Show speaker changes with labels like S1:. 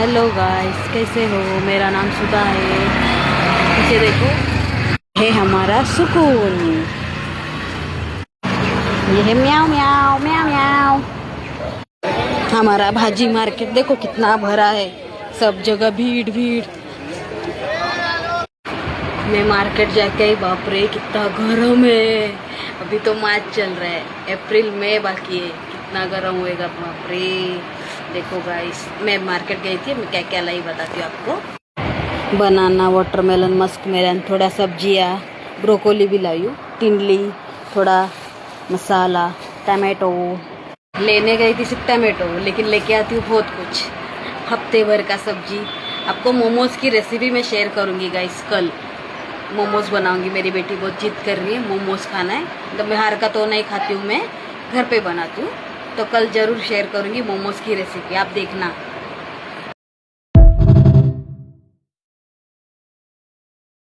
S1: Hello guys, कैसे हो? मेरा नाम सुधा है। पीछे देखो, है हमारा सुकून। ये है म्याऊ म्याऊ म्याऊ म्याऊ। हमारा भाजी मार्केट देखो कितना भरा है, सब जगह भीड़ भीड़। मैं मार्केट जाके आई, बाप रे कितना गर्म है। अभी तो मार्च चल रहा है, अप्रैल में बाकी है, कितना गर्म होएगा बाप रे। देखो गाइस, मैं मार्केट गई थी, मैं क्या क्या लाई बताती हूँ आपको। बनाना, वाटरमेलन, मस्क मेलन, थोड़ा सब्जियाँ, ब्रोकोली भी लाई हूँ, टिंडली, थोड़ा मसाला, टमाटो। लेने गई थी सिर्फ टमाटो, लेकिन लेके आती हूँ बहुत कुछ, हफ्ते भर का सब्जी। आपको मोमोज की रेसिपी मैं शेयर करूँगी गाइस। कल मोमोज बनाऊंगी, मेरी बेटी बहुत जिद कर रही है मोमोज खाना है। तो बाहर का तो नहीं खाती हूँ, मैं घर पे बनाती हूँ। तो कल ज़रूर शेयर करूँगी मोमोज की रेसिपी, आप देखना।